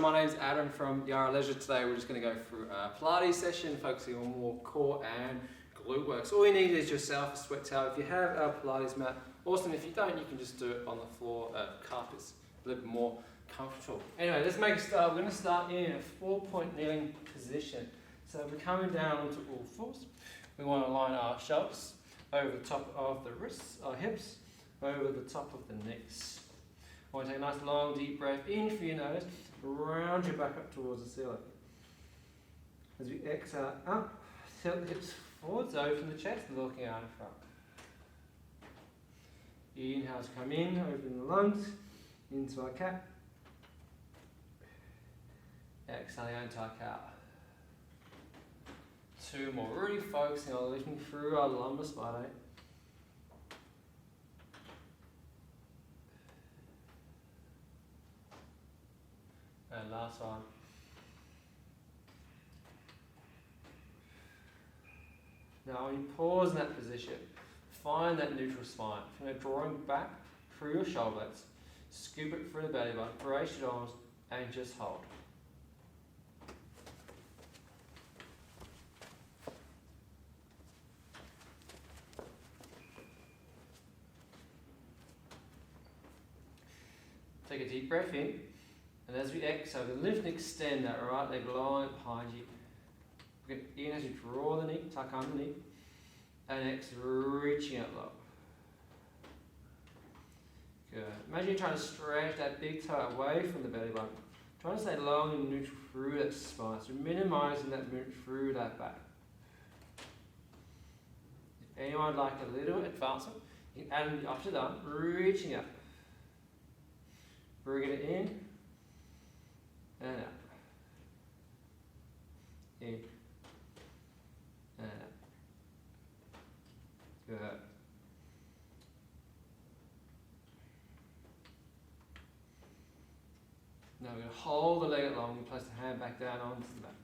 everyone, my name's Adam from Yarra Leisure. Today we're just going to go through a Pilates session focusing on more core and glute work. So all you need is yourself, a sweat towel. If you have a Pilates mat, awesome. If you don't, you can just do it on the floor. Carpet's a little bit more comfortable. Anyway, let's make a start. We're going to start in a 4-point kneeling position. So we're coming down onto all fours. We want to line our shoulders over the top of the wrists, our hips, over the top of the knees. I want to take a nice long deep breath in through your nose, round your back up towards the ceiling. As we exhale up, tilt the hips forwards, open the chest, looking out in front. Inhale to come in, open the lungs, into our cat. Exhale into our cow. 2 more, really focusing on lifting through our lumbar spine. And last one. Now when you pause in that position, find that neutral spine. From there, drawing back through your shoulder blades, scoop it through the belly button, brace your arms, and just hold. Take a deep breath in. And as we exhale, we lift and extend that right leg line behind you. We're going to in as you draw the knee, tuck underneath, and exhale, reaching out low. Good. Imagine you're trying to stretch that big toe away from the belly button. Trying to stay long and neutral through that spine. So minimizing that movement through that back. If anyone would like a little advancement, you can add in the opposite arm, reaching up. Bring it in. And out. In. And out. Good. Now we're going to hold the leg out long and place the hand back down onto the mat.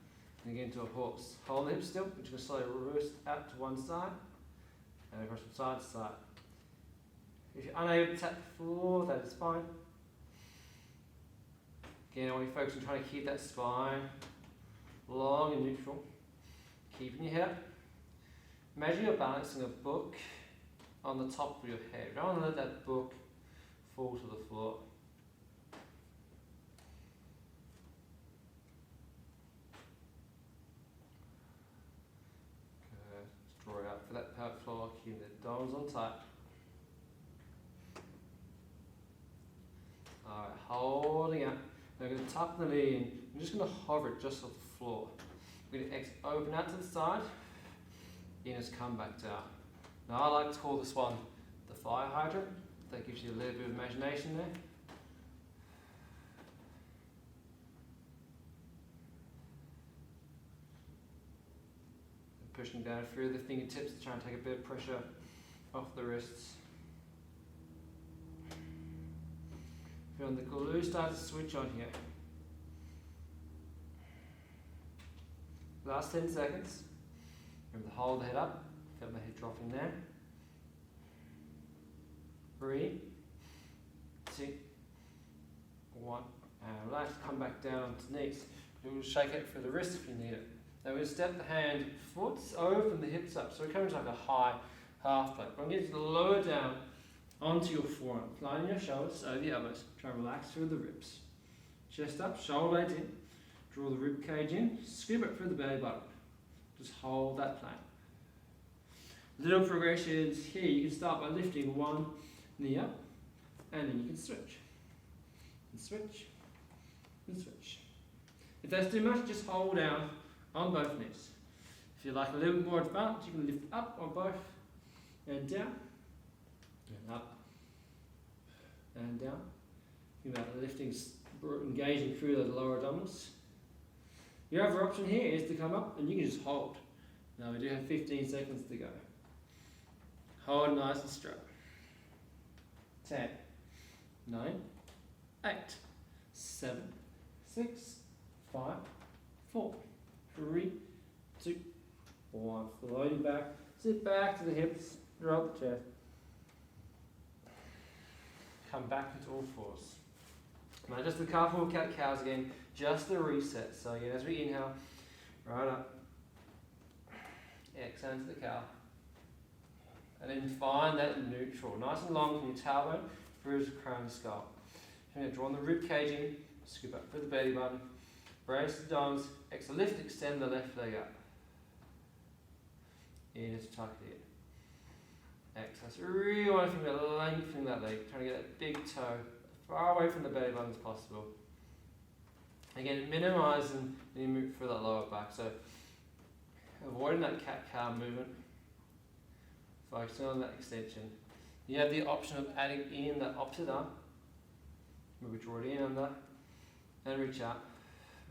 And get into a horse. Hold the hips still. We're just going to slowly reverse out to one side. And across from side to side. If you're unable to tap the floor, that is fine. Again, I want you to focus on trying to keep that spine long and neutral. Keeping your head up. Imagine you're balancing a book on the top of your head. You don't want to let that book fall to the floor. Good. Just draw it out for that pelvic floor. Keep the arms on tight. Alright, holding out. Now we're going to tuck the knee in. We're just going to hover it just off the floor. We're going to open out to the side. Inner's come back down. Now I like to call this one the fire hydrant. That gives you a little bit of imagination there. Pushing down through the fingertips to try and take a bit of pressure off the wrists. Feeling the glute start to switch on here. Last 10 seconds. Remember to hold the head up. Feel the head dropping there. 3, 2, 1. And relax, come back down onto the knees. We'll shake it for the wrist if you need it. Now we'll step the hand foot open the hips up. So we're coming to like a high half plank. I'm going to lower down onto your forearm, lining your shoulders over the elbows. Try and relax through the ribs. Chest up, shoulder blades in. Draw the rib cage in. Scoop it through the belly button. Just hold that plank. Little progressions here. You can start by lifting one knee up, and then you can switch. And switch. And switch. If that's too much, just hold down on both knees. If you like a little bit more advanced, you can lift up on both and down. And up and down. Think about lifting, engaging through those lower abdominals. Your other option here is to come up and you can just hold. Now we do have 15 seconds to go. Hold nice and straight. 10, 9, 8, 7, 6, 5, 4, 3, 2, 1. Floating back. Sit back to the hips. Drop the chest. Come back into all fours. Now just the couple of cat-cows again, just the reset. So again, as we inhale, right up, exhale into the cow. And then find that neutral, nice and long from your tailbone through the crown of the skull. You're going to draw the rib cage in, scoop up through the belly button, brace the dogs, exhale, lift, extend the left leg up. In to tuck it in. Exhale, so really want to think about lengthening that leg, trying to get that big toe far away from the belly button as possible. Again, minimising any move through that lower back, so avoiding that cat-cow movement, focusing on that extension. You have the option of adding in that opposite arm. Maybe draw it in under and reach out.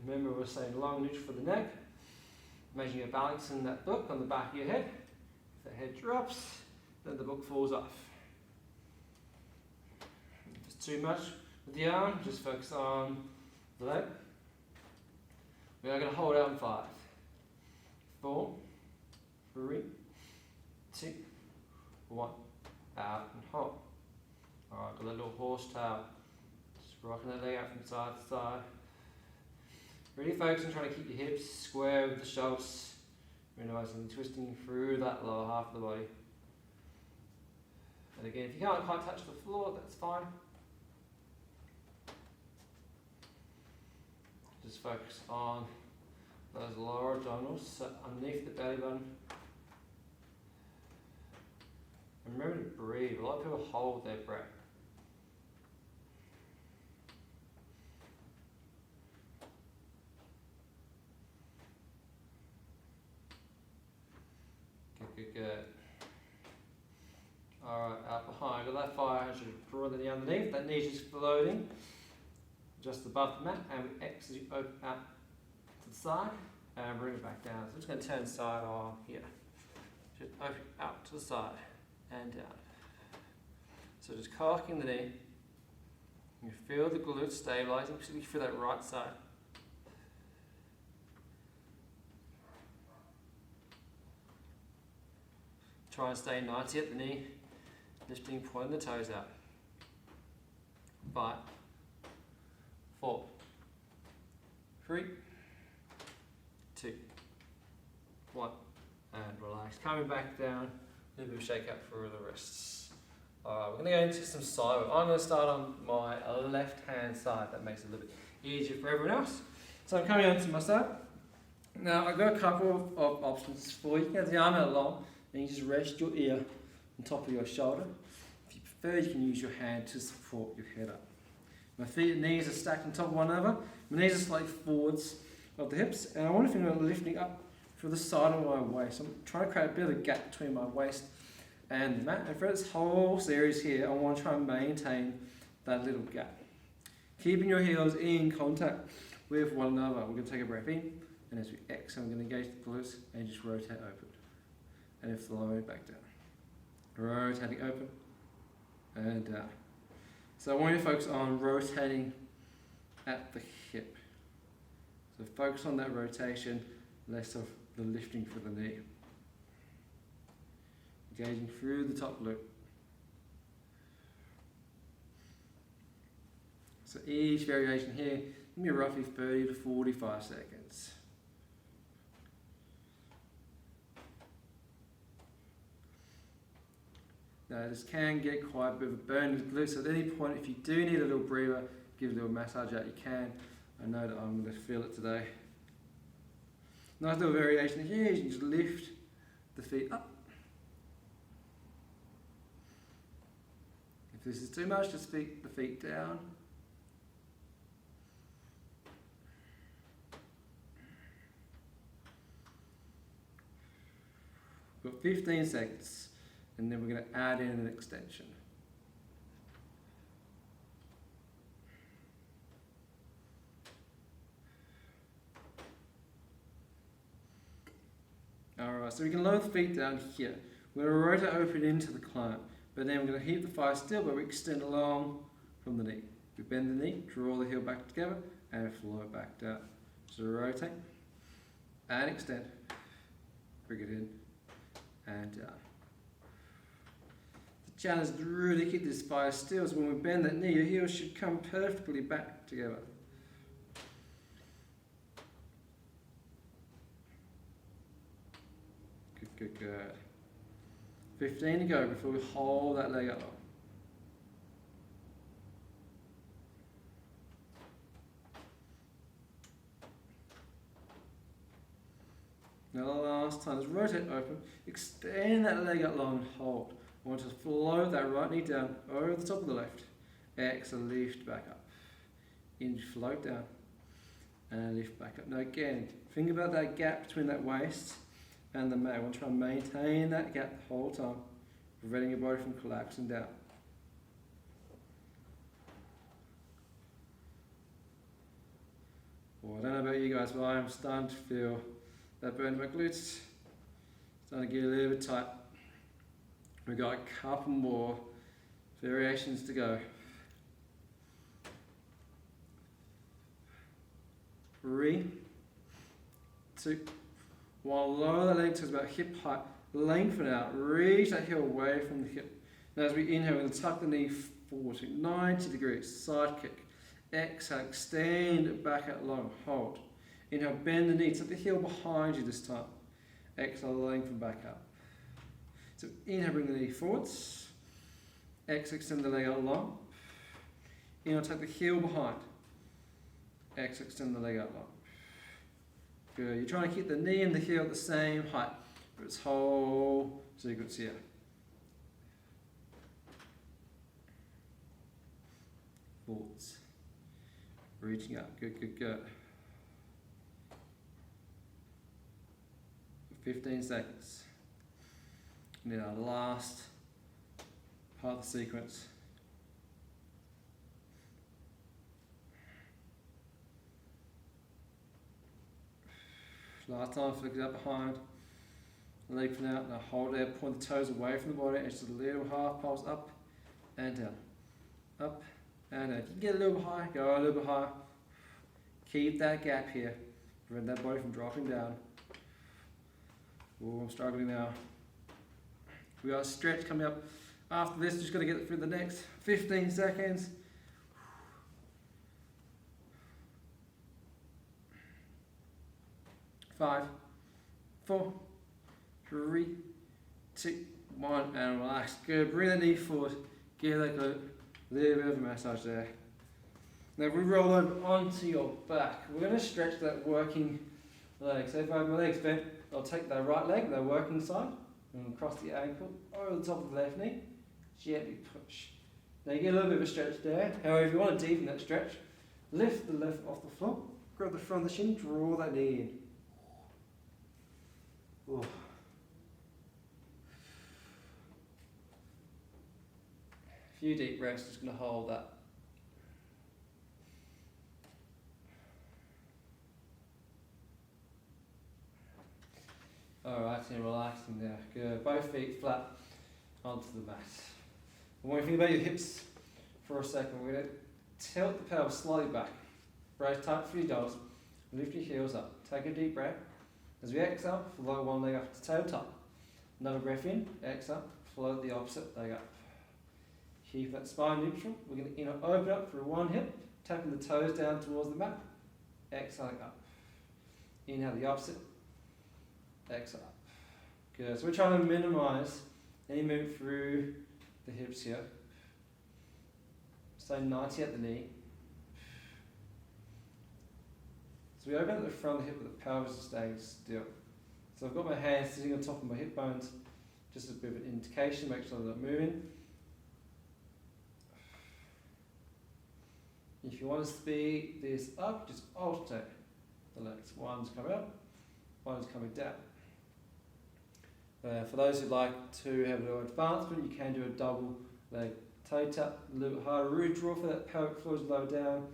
Remember, we're saying long neutral for the neck. Imagine you're balancing that book on the back of your head. If the head drops, then the book falls off. If it's too much with the arm, just focus on the leg. We are going to hold out in 5, 4, 3, 2, 1. Out and hold. Alright, got that little horse tail. Just rocking that leg out from side to side. Really focus on trying to keep your hips square with the shoulders. Realising twisting through that lower half of the body. And again, if you can't quite touch the floor, that's fine. Just focus on those lower abdominals, so underneath the belly button. And remember to breathe. A lot of people hold their breath. Good. Alright, out behind. Got that fire, I should draw the knee underneath. That knee's just floating just above the mat, and we exit open out to the side and bring it back down. So I'm just going to turn side on here. Just open out to the side and down. So just cocking the knee. You feel the glutes stabilizing, particularly for that right side. Try and stay 90 at the knee, lifting, pointing the toes out. 5, 4, 3, 2, 1, and relax. Coming back down, a little bit of shake up through the wrists. Alright, we're going to go into some side work. I'm going to start on my left hand side. That makes it a little bit easier for everyone else. So I'm coming onto my side. Now I've got a couple of options for you. You can have the arm out long, and you just rest your ear on top of your shoulder. If you prefer, you can use your hand to support your head up. My feet and knees are stacked on top of one another. My knees are slightly forwards of the hips, and I want to think about lifting up through the side of my waist. I'm trying to create a bit of a gap between my waist and the mat. And for this whole series here, I want to try and maintain that little gap. Keeping your heels in contact with one another. We're going to take a breath in, and as we exhale, I'm going to engage the glutes and just rotate open. And then flow back down. Rotating open and down. So I want you to focus on rotating at the hip. So focus on that rotation, less of the lifting for the knee. Engaging through the top loop. So each variation here, give me roughly 30 to 45 seconds. Now this can get quite a bit of a burn with glutes, so at any point if you do need a little breather, give a little massage out, you can. I know that I'm going to feel it today. Nice little variation here, you can just lift the feet up. If this is too much, just feet the feet down. We've got 15 seconds. And then we're going to add in an extension. Alright, so we can lower the feet down here. We're going to rotate open into the climb, but then we're going to keep the thigh still, but we extend along from the knee. We bend the knee, draw the heel back together, and flow it back down. So rotate, and extend, bring it in, and down. challenge is to really keep this spine still, so when we bend that knee, your heels should come perfectly back together. Good, good, good. 15 to go before we hold that leg up. Now the last time, just rotate open, extend that leg out long and hold. I want to float that right knee down over the top of the left. Exhale, lift back up. Inch, float down, and lift back up. Now again, think about that gap between that waist and the mat. I want to try and maintain that gap the whole time, preventing your body from collapsing down. Well, I don't know about you guys, but I am starting to feel that burn in my glutes. Starting to get a little bit tight. We've got a couple more variations to go. 3, 2, 1. Lower the leg to about hip height. Lengthen out. Reach that heel away from the hip. Now as we inhale, we're going to tuck the knee forward to 90 degrees. Side kick. Exhale, extend it back out long. Hold. Inhale, bend the knee. Tuck the heel behind you this time. Exhale, lengthen back up. So inhale, bring the knee forwards. Exhale, extend the leg out long. Inhale, tuck the heel behind. Exhale, extend the leg out long. Good. You're trying to keep the knee and the heel at the same height for its whole sequence here. Forwards. Reaching up. Good, good, good. 15 seconds. And then our last part of the sequence. Last time, flick it up behind, leg from out, now hold there, point the toes away from the body, and just a little half pulse up and down. Up and down. If you can get a little bit high, go a little bit higher. Keep that gap here, prevent that body from dropping down. Oh, I'm struggling now. We got a stretch coming up after this, just got to get through the next 15 seconds. 5, 4, 3, 2, 1, and relax. Good. Bring the knee forward. Give that a little bit of a massage there. Now, if we roll over onto your back, we're going to stretch that working leg. So if I have my legs bent, I'll take that right leg, the working side, and cross the ankle over the top of the left knee. Gently push. Now you get a little bit of a stretch there. However, if you want to deepen that stretch, lift the left off the floor, grab the front of the shin, draw that knee in. Oh. A few deep breaths, just going to hold that. Alright, and relaxing there. Good. Both feet flat onto the mat. And when you think about your hips for a second, we're going to tilt the pelvis slightly back. Brace tight for your dogs. Lift your heels up. Take a deep breath. As we exhale, float one leg up to tabletop. Another breath in, exhale, float the opposite leg up. Keep that spine neutral. We're going to open up through one hip, tapping the toes down towards the mat. Exhaling up. Inhale the opposite. Exhale up. Good. So we're trying to minimize any movement through the hips here. Stay 90 at the knee. So we open at the front of the hip with the pelvis is staying still. So I've got my hands sitting on top of my hip bones, just a bit of an indication, make sure they're not moving. If you want to speed this up, just alternate the legs. One's coming up, one's coming down. For those who like to have a little advancement, you can do a double leg toe tap, a little bit harder. Really draw for that pelvic floor, lower down,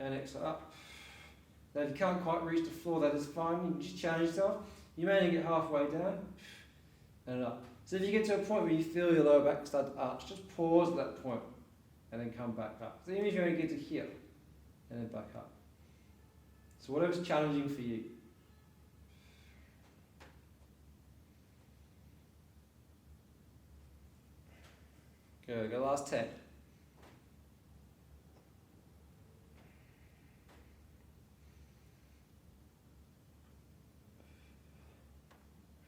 and exhale up. Now if you can't quite reach the floor, that is fine. You can just challenge yourself. You may only get halfway down and up. So if you get to a point where you feel your lower back start to arch, just pause at that point and then come back up. So even if you only get to here and then back up. So whatever's challenging for you. Good, go last 10.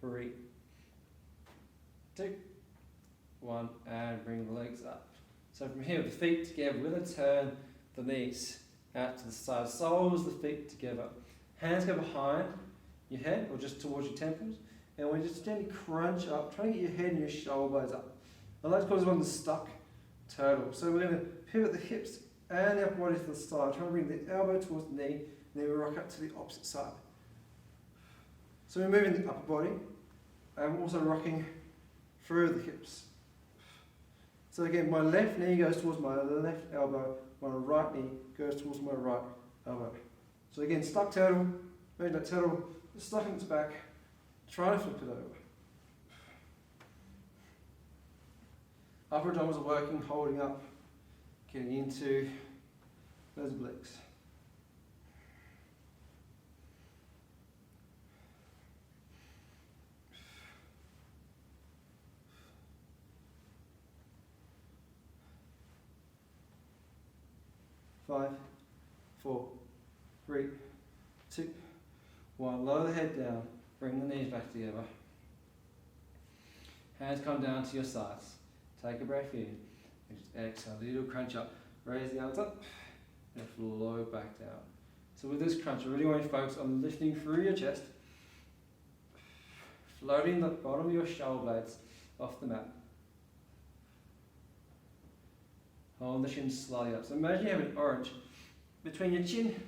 3, 2, 1, and bring the legs up. So from here, the feet together, we're going to turn the knees out to the side, soles the feet together. Hands go behind your head or just towards your temples, and we just gently crunch up, trying to get your head and your shoulder blades up. I like to call this one the stuck turtle. So we're going to pivot the hips and the upper body to the side, trying to bring the elbow towards the knee, and then we rock up to the opposite side. So we're moving the upper body, and we're also rocking through the hips. So again, my left knee goes towards my left elbow, my right knee goes towards my right elbow. So again, stuck turtle, moving that turtle, stuck in its back, try to flip it over. Upper abdominals are working, holding up, getting into those obliques. Five, 4, 3, 2, 1. Lower the head down, bring the knees back together. Hands come down to your sides. Take a breath in, and just exhale, a little crunch up. Raise the arms up, and flow back down. So with this crunch, I really want you to focus on lifting through your chest, floating the bottom of your shoulder blades off the mat. Hold the chin slightly up. So imagine you have an orange between your chin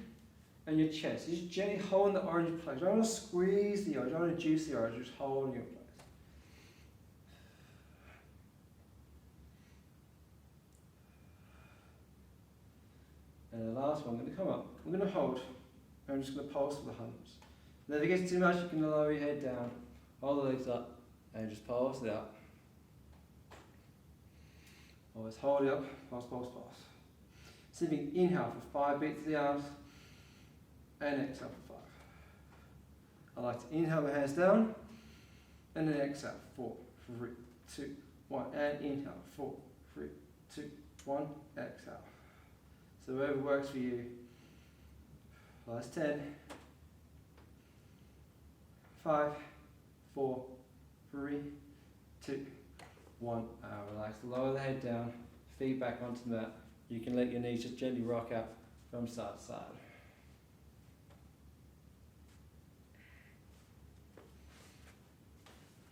and your chest. You just gently hold the orange in place. You don't want to squeeze the orange, you don't want to juice the orange, just hold it in place. And the last one, I'm going to come up. I'm going to hold. I'm just going to pulse with the humps. And if it gets too much, you can lower your head down, hold the legs up, and just pulse it out. Always hold it up, pulse, pulse, pulse. Sipping inhale for 5 beats of the arms, and exhale for 5. I like to inhale the hands down, and then exhale, 4, 3, 2, 1, and inhale, 4, 3, 2, 1, exhale. So whatever works for you. Last 10, 5, 4, 3, 2, 1. Relax. Lower the head down, feet back onto the mat. You can let your knees just gently rock out from side to side.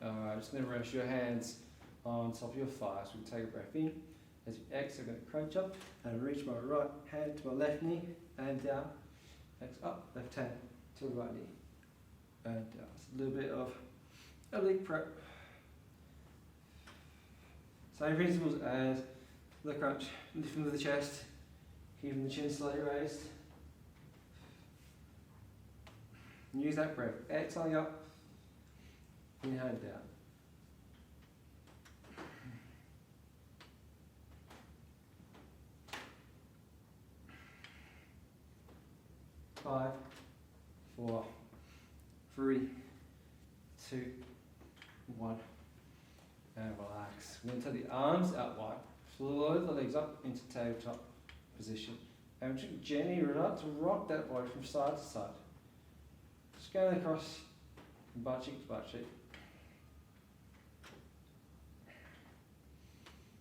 Alright, just going to rest your hands on top of your thighs. We take a breath in. As you exhale, I'm going to crunch up and reach my right hand to my left knee and down. Exhale up, left hand to the right knee and down. It's a little bit of oblique prep. Same principles as the crunch, lifting with the chest, keeping the chin slightly raised. And use that breath. Exhaling up, inhaling down. Five, 4, 3, 2, 1. And relax. We're going to take the arms out wide, flow the legs up into tabletop position. And just gently relax to rock that body from side to side. Just going across from butt cheek to butt cheek.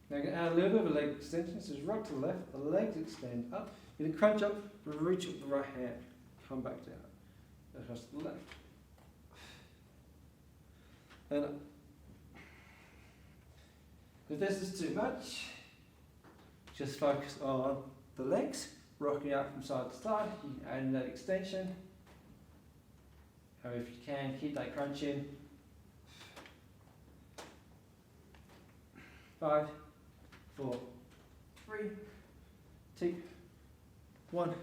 Now you're going to add a little bit of a leg extension, so just rock to the left, the legs extend up. You're going to crunch up, reach with the right hand, come back down, across to the left. And if this is too much, just focus on the legs, rocking out from side to side. You can add in that extension. However, if you can, keep that crunch in. 5, 4, 3, 2, 1.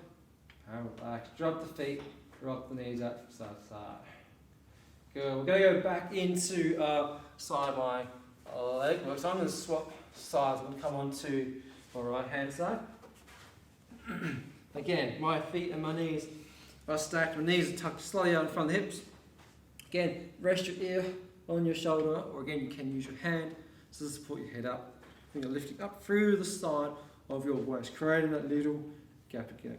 And relax. Drop the feet, rock the knees out from side to side. Good. We're going to go back into side by leg work. So I'm going to swap sides. I'm going to come on to my right hand side. Again, my feet and my knees are stacked. My knees are tucked slightly out in front of the hips. Again, rest your ear on your shoulder, or again, you can use your hand to support your head up. Finger lifting up through the side of your waist, creating that little gap again.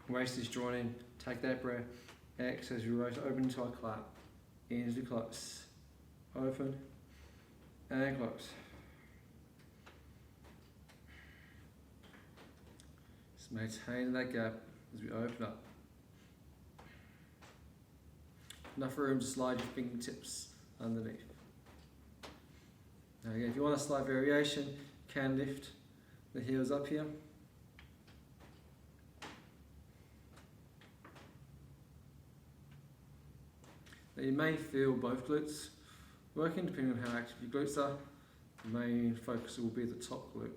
Waist is drawn in. Take that breath. Exhale as you rotate, open into a clap. Into close. Open and close. Just maintain that gap as we open up. Enough room to slide your fingertips underneath. Now again, if you want a slight variation, you can lift the heels up here. Now you may feel both glutes working depending on how active your glutes are. The main focus will be the top glute.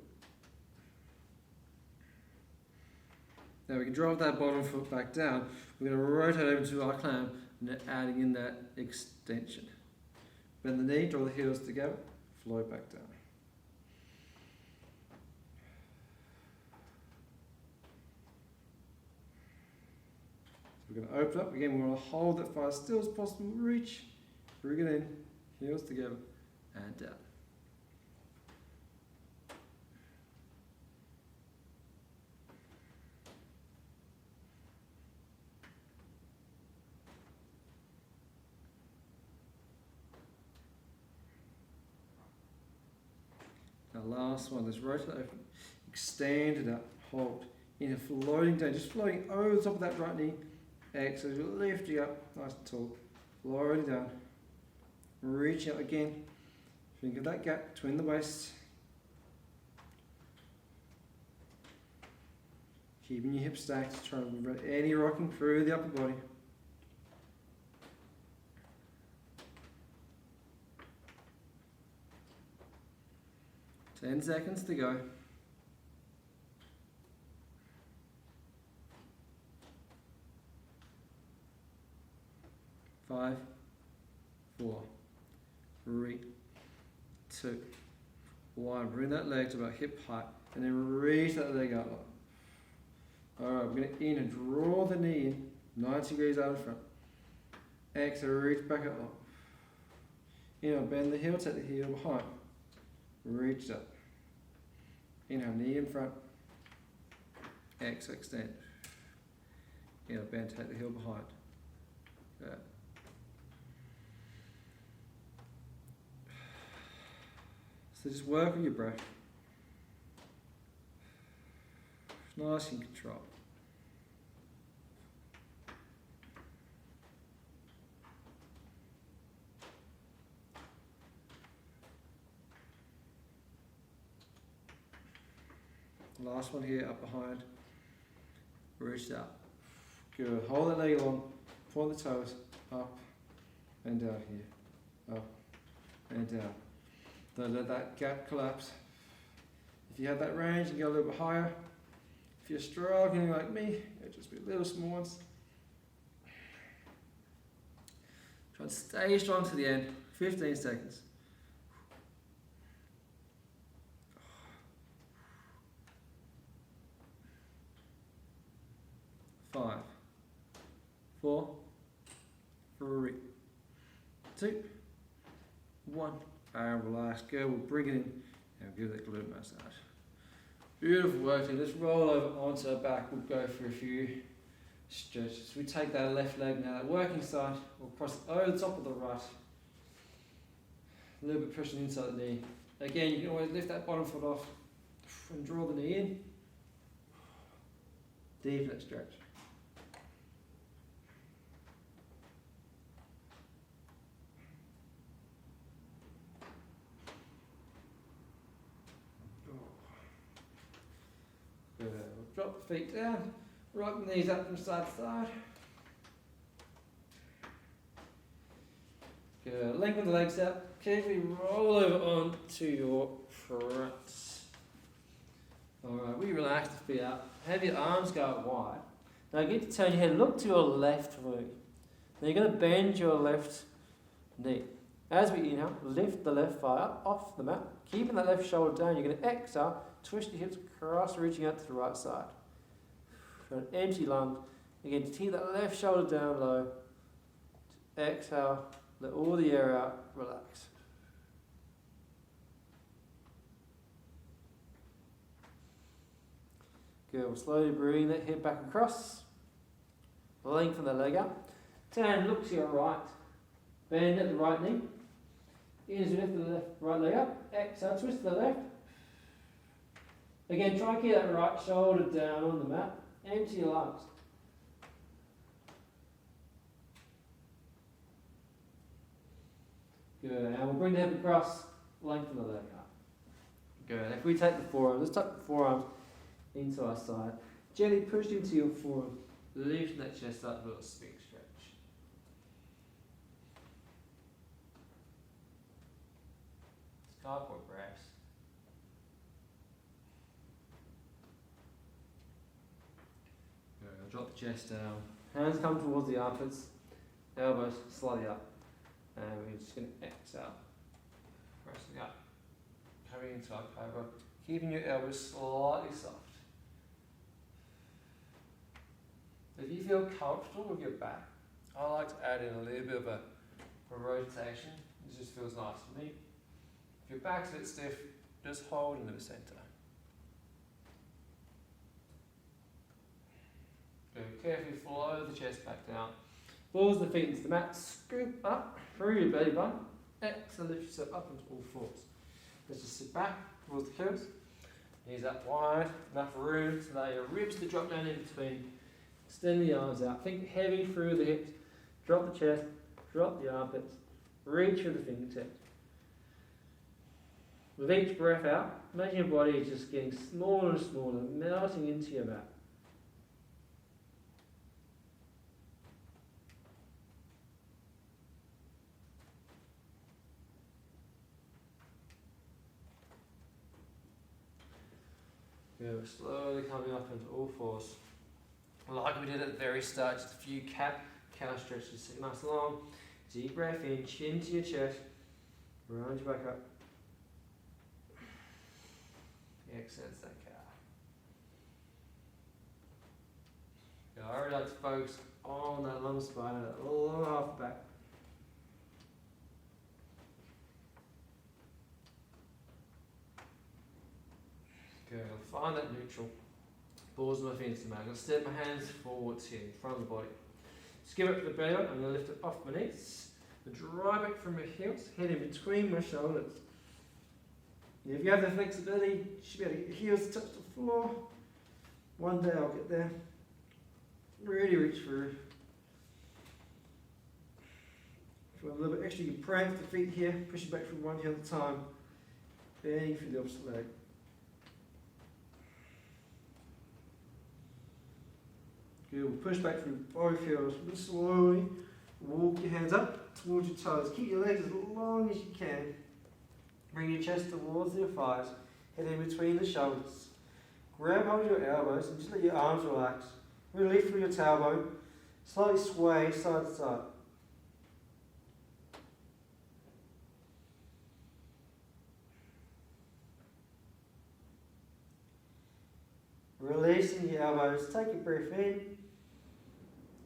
Now we can drive that bottom foot back down. We're going to rotate over to our clamp and then adding in that extension. Bend the knee, draw the heels together, float back down. So we're going to open up. Again, we want to hold that far still as possible. Reach, bring it in, heels together, and down. Now last one, let's rotate open, extend it up, hold, in a floating down, just floating over the top of that right knee. Exhale, you're lifting up, nice and tall, floating down, reach out again, think of that gap between the waist. Keeping your hips stacked, trying to prevent any rocking through the upper body. Ten seconds to go. 5, 4, 3, 2, 1. Bring that leg to about hip height and then reach that leg out long. Alright, we're going to in and draw the knee in 90 degrees out in front. Exhale, reach back out long. Inhale, bend the heel, take the heel behind. Reach up. Inhale, knee in front. Exhale, extend. Inhale, bend, take the heel behind. Good. So just work with your breath. Nice and control. Last one here, up behind. Reach out. Good. Hold that leg long. Point the toes. Up and down here. Up and down. Don't let that gap collapse. If you have that range, you can go a little bit higher. If you're struggling like me, it'll just be little small ones. Try and stay strong to the end. 15 seconds. 5, 4, 3, 2, 1. And relax. Good. We'll bring it in and give it a glute massage. Beautiful work. Let's roll over onto our back. We'll go for a few stretches. We take that left leg now, that working side. We'll cross it over the top of the right. A little bit pushing inside the knee. Again, you can always lift that bottom foot off and draw the knee in. Deepen that stretch. Good. We'll drop the feet down, rock the knees up from side to side. Good. Lengthen the legs out. Carefully roll over onto your fronts. Alright, we relax the feet out. Have your arms go out wide. Now get to turn your head, look to your left leg. Now you're going to bend your left knee. As we inhale, lift the left thigh up off the mat. Keeping that left shoulder down, you're going to exhale, twist your hips across, reaching out to the right side. For an empty lung. Again, to keep that left shoulder down low. Exhale, let all the air out, relax. Good, we'll slowly bring that hip back across. Lengthen the leg up. Turn, look to your right. Bend at the right knee. Inhale, lift the left, right leg up. Exhale, twist to the left. Again, try and keep that right shoulder down on the mat. Empty your lungs. Good, and we'll bring the hip across, lengthen the leg up. Good, if we take the forearms, let's tuck the forearms into our side. Gently push into your forearm, lift that chest up, a little sphinx stretch. Let's go for breaths. Good, drop the chest down. Hands come towards the armpits, elbows slightly up. And we're just going to exhale, pressing up, coming into our cobra, keeping your elbows slightly soft. If you feel comfortable with your back, I like to add in a little bit of a rotation. This just feels nice for me. If your back's a bit stiff, just hold into the centre. Good, carefully flow the chest back down. Balls the feet into the mat, scoop up through your belly button. Exhale, lift yourself up into all fours. Let's just sit back towards the heels. Knees up wide, enough room to allow your ribs to drop down in between. Extend the arms out. Think heavy through the hips. Drop the chest, drop the armpits. Reach for the fingertips. With each breath out, imagine your body is just getting smaller and smaller, melting into your mat. Good, slowly coming up into all fours. Like we did at the very start, just a few cow stretches, sit nice long. Deep breath in, chin to your chest, round your back up. Exhale, that cow. Good, I really like to focus on that long spine, that long half back. Good, I'll find that neutral. Balls my feet into the mat. I'm going to step my hands forwards here in front of the body. Just give it to the belly up. I'm going to lift it off my knees. Dry back from my heels, head in between my shoulders. If you have the flexibility, you should be able to get your heels touch the floor. One day I'll get there. Really reach through. If you want a little bit extra, you can pray with the feet here, push it back from one heel at a time. Bending through the opposite leg. Good, we'll push back through both heels. Slowly walk your hands up towards your toes. Keep your legs as long as you can. Bring your chest towards your thighs. Head in between the shoulders. Grab hold of your elbows and just let your arms relax. Really lift through your tailbone. Slightly sway side to side. Releasing your elbows. Take a breath in.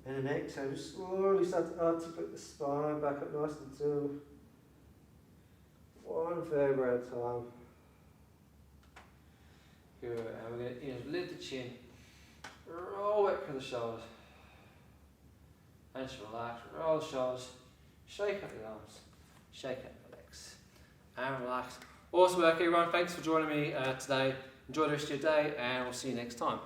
And then exhale, just slowly start to articulate the spine back up nice and tall. One vertebra at a time. Good, and we're going to lift the chin, roll back from the shoulders. And just relax, roll the shoulders, shake up the arms, shake up the legs, and relax. Awesome work everyone, thanks for joining me today. Enjoy the rest of your day, and we'll see you next time.